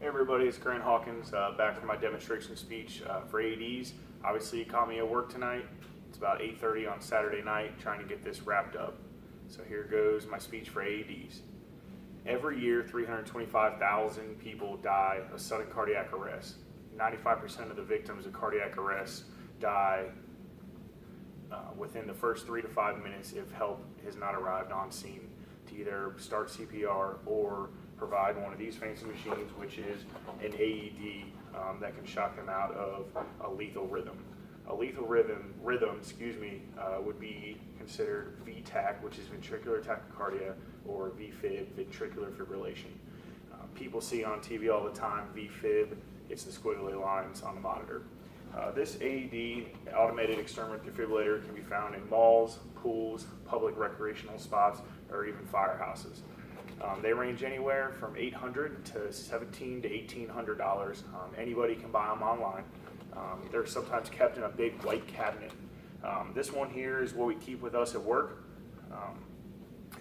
Hey everybody, it's Grant Hawkins back for my demonstration speech for AEDs. Obviously you caught me at work tonight. It's about 8:30 on Saturday night trying to get this wrapped up. So here goes my speech for AEDs. Every year 325,000 people die of sudden cardiac arrest. 95% of the victims of cardiac arrest die within the first 3 to 5 minutes if help has not arrived on scene to either start CPR or provide one of these fancy machines, which is an AED that can shock them out of a lethal rhythm. A lethal rhythm, would be considered VTAC, which is ventricular tachycardia, or VFib, ventricular fibrillation. People see on TV all the time VFib, it's the squiggly lines on the monitor. This AED, automated external defibrillator, can be found in malls, pools, public recreational spots, or even firehouses. They range anywhere from $800 to $1,700 to $1,800. Anybody can buy them online. They're sometimes kept in a big white cabinet. This one here is what we keep with us at work.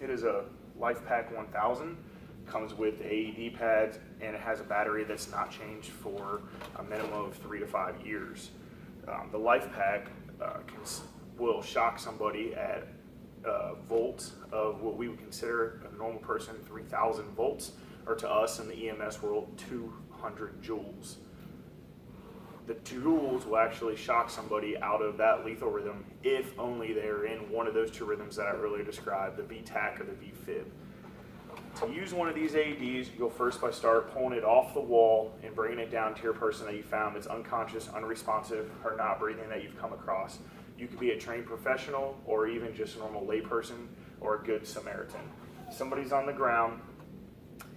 It is a LifePak 1000. Comes with AED pads, and it has a battery that's not changed for a minimum of 3 to 5 years. The LifePak will shock somebody at volts of what we would consider a normal person 3,000 volts, or to us in the EMS world 200 joules. The joules will actually shock somebody out of that lethal rhythm if only they're in one of those two rhythms that I earlier described, the VTAC or the VFib. To use one of these AEDs, you go first by pulling it off the wall and bringing it down to your person that you found that's unconscious, unresponsive, or not breathing that you've come across. You could be a trained professional or even just a normal layperson or a good Samaritan. Somebody's on the ground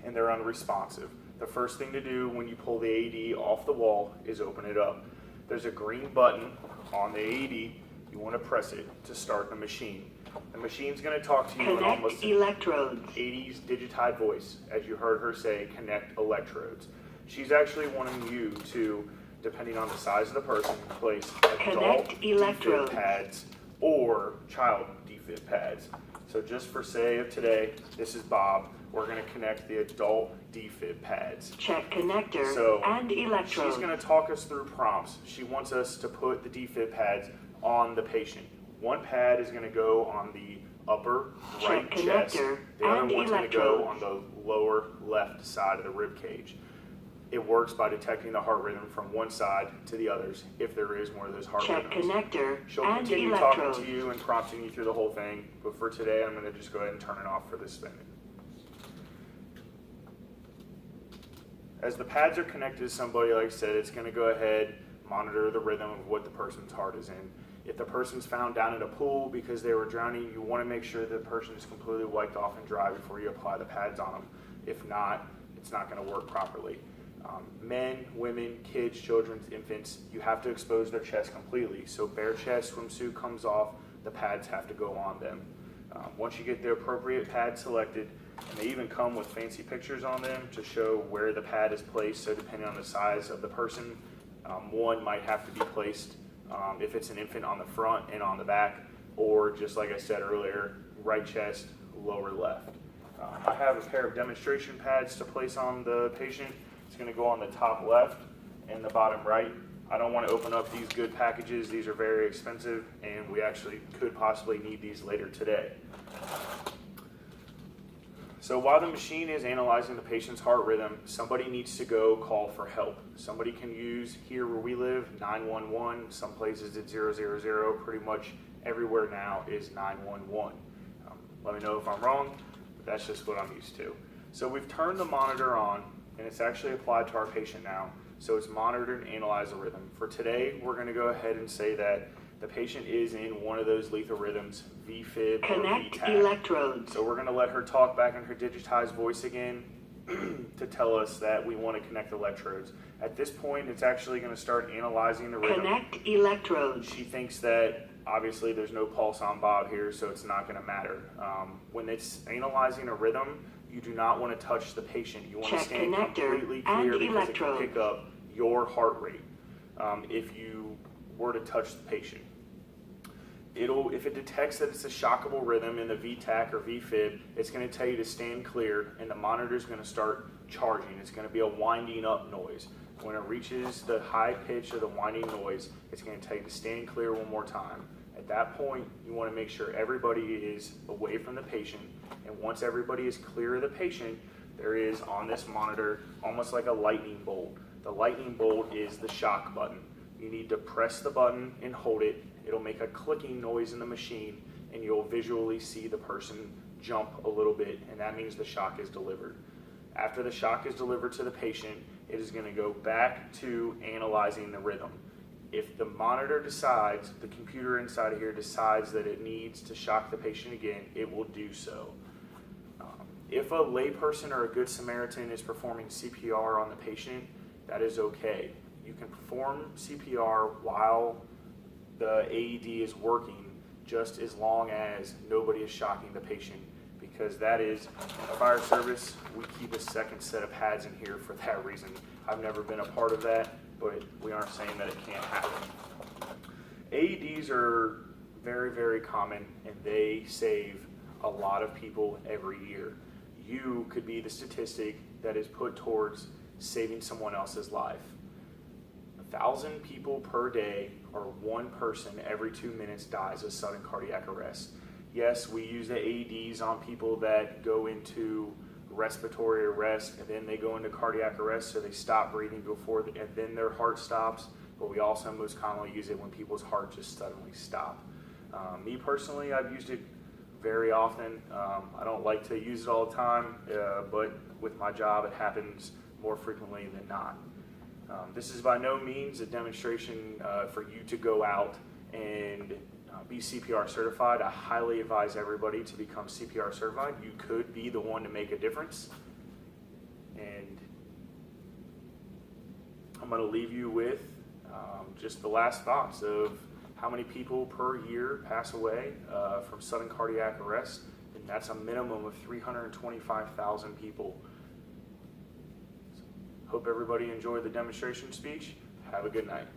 and they're unresponsive. The first thing to do when you pull the AED off the wall is open it up. There's a green button on the AED. You want to press it to start the machine. The machine's going to talk to you in almost electrodes. 80s digitized voice, as you heard her say, connect electrodes. She's actually wanting you to, depending on the size of the person, place adult defib pads or child defib pads. So just for say of today, this is Bob. We're going to connect the adult defib pads. Check connector and electrode. She's going to talk us through prompts. She wants us to put the defib pads on the patient. One pad is going to go on the upper right chest. The other one's going to go on the lower left side of the rib cage. It works by detecting the heart rhythm from one side to the others if there is one of those heart rhythms. Connector She'll continue talking to you and prompting you through the whole thing, but for today I'm going to just go ahead and turn it off for this minute. As the pads are connected to somebody, like I said, it's going to go ahead, monitor the rhythm of what the person's heart is in. If the person's found down in a pool because they were drowning, you want to make sure the person is completely wiped off and dry before you apply the pads on them. If not, it's not going to work properly. Men, women, kids, children, infants, you have to expose their chest completely. So bare chest swimsuit comes off, the pads have to go on them. Once you get the appropriate pad selected, and they even come with fancy pictures on them to show where the pad is placed, so depending on the size of the person, one might have to be placed if it's an infant on the front and on the back, or just like I said earlier, right chest, lower left. I have a pair of demonstration pads to place on the patient. It's going to go on the top left and the bottom right. I don't want to open up these good packages. These are very expensive, and we actually could possibly need these later today. So while the machine is analyzing the patient's heart rhythm, somebody needs to go call for help. Somebody can use, here where we live, 911. Some places it's 000. Pretty much everywhere now is 911. Let me know if I'm wrong, but that's just what I'm used to. So we've turned the monitor on, and it's actually applied to our patient now. So it's monitored and analyzed the rhythm. For today, we're going to go ahead and say that the patient is in one of those lethal rhythms, VFib or VTAC. Electrodes. So we're going to let her talk back in her digitized voice again to tell us that we want to connect electrodes. At this point, it's actually going to start analyzing the rhythm. Connect electrodes. She thinks that obviously there's no pulse on Bob here, so it's not going to matter. When it's analyzing a rhythm, you do not want to touch the patient. You want to stand completely clear because it can pick up your heart rate if you were to touch the patient. if it detects that it's a shockable rhythm in the VTAC or VFib, it's going to tell you to stand clear, and the monitor is going to start charging. It's going to be a winding up noise. When it reaches the high pitch of the winding noise, it's going to tell you to stand clear one more time. At that point, you want to make sure everybody is away from the patient, and once everybody is clear of the patient, there is on this monitor almost like a lightning bolt. The lightning bolt is the shock button. You need to press the button and hold it. It'll make a clicking noise in the machine, and you'll visually see the person jump a little bit, and that means the shock is delivered. After the shock is delivered to the patient, it is going to go back to analyzing the rhythm. If the monitor decides, the computer inside of here decides that it needs to shock the patient again, it will do so. If a layperson or a Good Samaritan is performing CPR on the patient, that is okay. You can perform CPR while the AED is working, just as long as nobody is shocking the patient, because that is a fire service. We keep a second set of pads in here for that reason. I've never been a part of that, but we aren't saying that it can't happen. AEDs are very, very common, and they save a lot of people every year. You could be the statistic that is put towards saving someone else's life. 1,000 people per day, or one person every 2 minutes dies of sudden cardiac arrest. Yes, we use the AEDs on people that go into respiratory arrest and then they go into cardiac arrest, so they stop breathing before and then their heart stops. But we also most commonly use it when people's heart just suddenly stop. Me personally, I've used it very often. I don't like to use it all the time, but with my job, it happens more frequently than not. This is by no means a demonstration for you to go out and be CPR certified. I highly advise everybody to become CPR certified. You could be the one to make a difference. And I'm going to leave you with just the last thoughts of how many people per year pass away from sudden cardiac arrest, and that's a minimum of 325,000 people. Hope everybody enjoyed the demonstration speech. Have a good night.